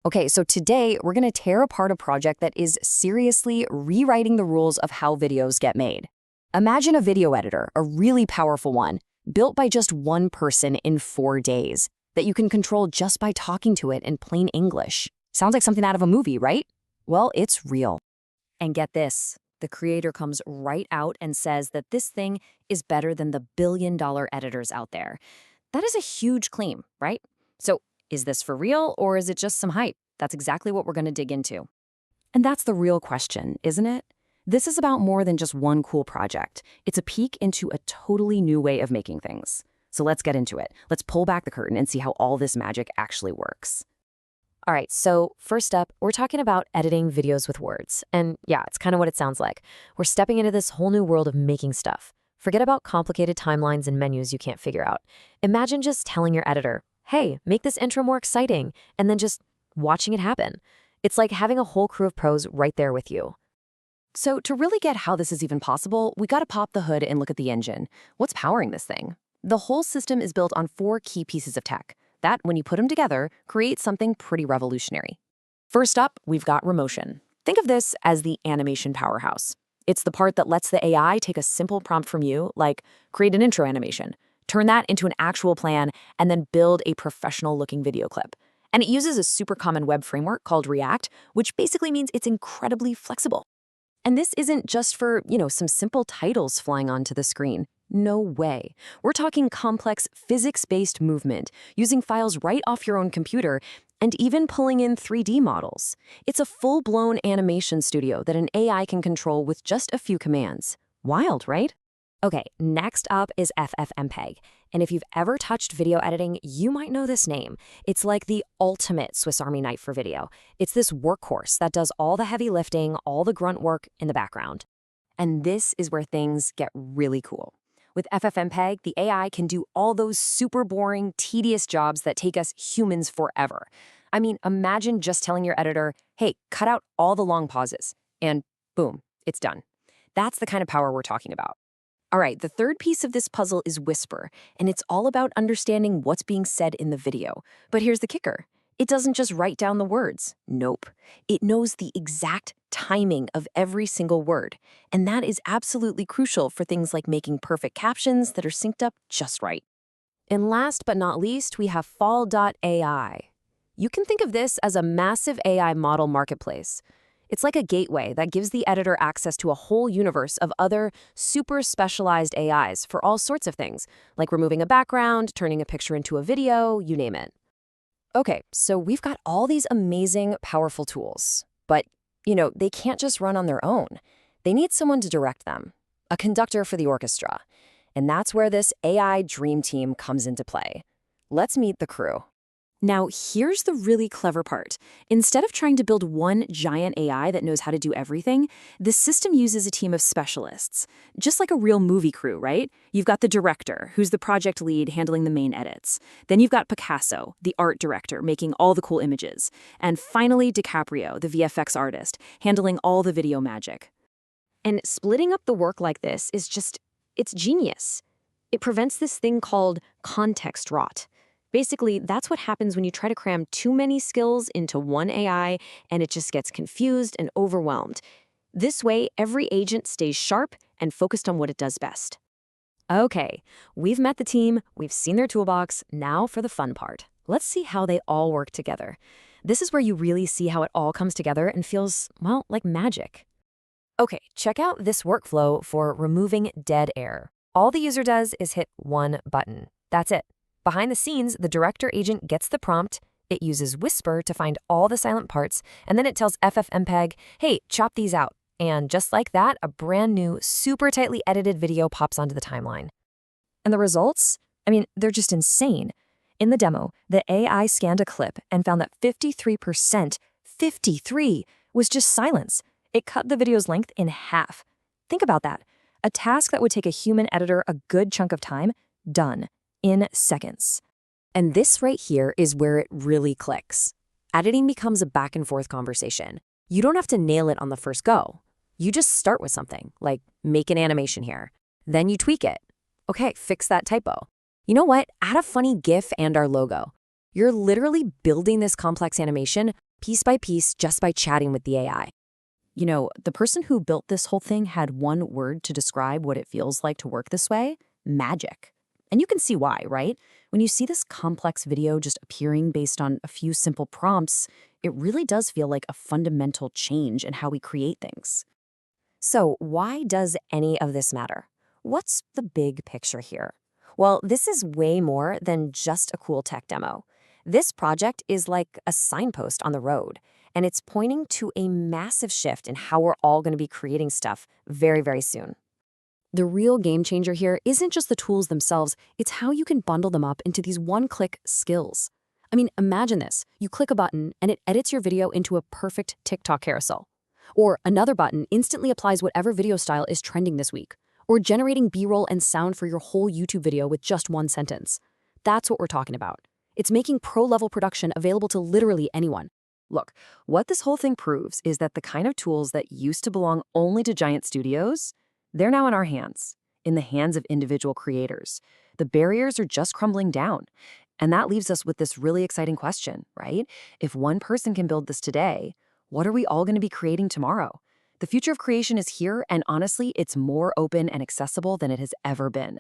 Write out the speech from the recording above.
Okay, so today we're going to tear apart a project that is seriously rewriting the rules of how videos get made. Imagine a video editor, a really powerful one, built by just one person in 4 days, that you can control just by talking to it in plain English. Sounds like something out of a movie, right? Well, it's real. And get this, the creator comes right out and says that this thing is better than the billion-dollar editors out there. That is a huge claim, right? So, is this for real, or is it just some hype? That's exactly what we're going to dig into. And that's the real question, isn't it? This is about more than just one cool project. It's a peek into a totally new way of making things. So let's get into it. Let's pull back the curtain and see how all this magic actually works. All right, so first up, we're talking about editing videos with words. And yeah, it's kind of what it sounds like. We're stepping into this whole new world of making stuff. Forget about complicated timelines and menus you can't figure out. Imagine just telling your editor, hey, make this intro more exciting, and then just watching it happen. It's like having a whole crew of pros right there with you. So to really get how this is even possible, we gotta pop the hood and look at the engine. What's powering this thing? The whole system is built on 4 key pieces of tech that, when you put them together, create something pretty revolutionary. First up, we've got Remotion. Think of this as the animation powerhouse. It's the part that lets the AI take a simple prompt from you, like create an intro animation, turn that into an actual plan, and then build a professional-looking video clip. And it uses a super common web framework called React, which basically means it's incredibly flexible. And this isn't just for, some simple titles flying onto the screen. No way. We're talking complex physics-based movement, using files right off your own computer, and even pulling in 3D models. It's a full-blown animation studio that an AI can control with just a few commands. Wild, right? Okay, next up is FFmpeg. And if you've ever touched video editing, you might know this name. It's like the ultimate Swiss Army knife for video. It's this workhorse that does all the heavy lifting, all the grunt work in the background. And this is where things get really cool. With FFmpeg, the AI can do all those super boring, tedious jobs that take us humans forever. I mean, imagine just telling your editor, hey, cut out all the long pauses, and boom, it's done. That's the kind of power we're talking about. All right, the third piece of this puzzle is Whisper, and it's all about understanding what's being said in the video. But here's the kicker. It doesn't just write down the words. Nope. It knows the exact timing of every single word. And that is absolutely crucial for things like making perfect captions that are synced up just right. And last but not least, we have Fall.ai. You can think of this as a massive AI model marketplace. It's like a gateway that gives the editor access to a whole universe of other super specialized AIs for all sorts of things, like removing a background, turning a picture into a video, you name it. Okay, so we've got all these amazing, powerful tools, but, they can't just run on their own. They need someone to direct them, a conductor for the orchestra. And that's where this AI dream team comes into play. Let's meet the crew. Now, here's the really clever part. Instead of trying to build one giant AI that knows how to do everything, the system uses a team of specialists. Just like a real movie crew, right? You've got the director, who's the project lead handling the main edits. Then you've got Picasso, the art director, making all the cool images. And finally, DiCaprio, the VFX artist, handling all the video magic. And splitting up the work like this is it's genius. It prevents this thing called context rot. Basically, that's what happens when you try to cram too many skills into one AI and it just gets confused and overwhelmed. This way, every agent stays sharp and focused on what it does best. Okay, we've met the team, we've seen their toolbox, now for the fun part. Let's see how they all work together. This is where you really see how it all comes together and feels, well, like magic. Okay, check out this workflow for removing dead air. All the user does is hit one button. That's it. Behind the scenes, the director agent gets the prompt, it uses Whisper to find all the silent parts, and then it tells FFmpeg, hey, chop these out. And just like that, a brand new, super tightly edited video pops onto the timeline. And the results? They're just insane. In the demo, the AI scanned a clip and found that 53%, 53, was just silence. It cut the video's length in half. Think about that. A task that would take a human editor a good chunk of time, done. In seconds. And this right here is where it really clicks. Editing becomes a back-and-forth conversation. You don't have to nail it on the first go. You just start with something, like make an animation here. Then you tweak it. Okay, fix that typo. You know what? Add a funny GIF and our logo. You're literally building this complex animation piece by piece, just by chatting with the AI. You know, the person who built this whole thing had one word to describe what it feels like to work this way: magic. And you can see why, right? When you see this complex video just appearing based on a few simple prompts, it really does feel like a fundamental change in how we create things. So, why does any of this matter? What's the big picture here? Well, this is way more than just a cool tech demo. This project is like a signpost on the road, and it's pointing to a massive shift in how we're all going to be creating stuff very, very soon. The real game changer here isn't just the tools themselves, it's how you can bundle them up into these one-click skills. I mean, imagine this. You click a button and it edits your video into a perfect TikTok carousel. Or another button instantly applies whatever video style is trending this week. Or generating B-roll and sound for your whole YouTube video with just one sentence. That's what we're talking about. It's making pro-level production available to literally anyone. Look, what this whole thing proves is that the kind of tools that used to belong only to giant studios, they're now in our hands, in the hands of individual creators. The barriers are just crumbling down. And that leaves us with this really exciting question, right? If one person can build this today, what are we all going to be creating tomorrow? The future of creation is here, and honestly, it's more open and accessible than it has ever been.